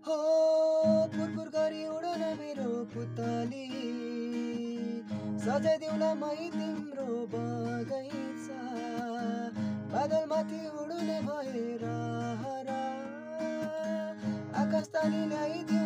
हो फुरफुर गरी उडन मेरो पुतली सजाइदिउँला मै तिम्रो बगैँचा बादलमाथि उड्ने भएर आकाश तानी ल्याइदियो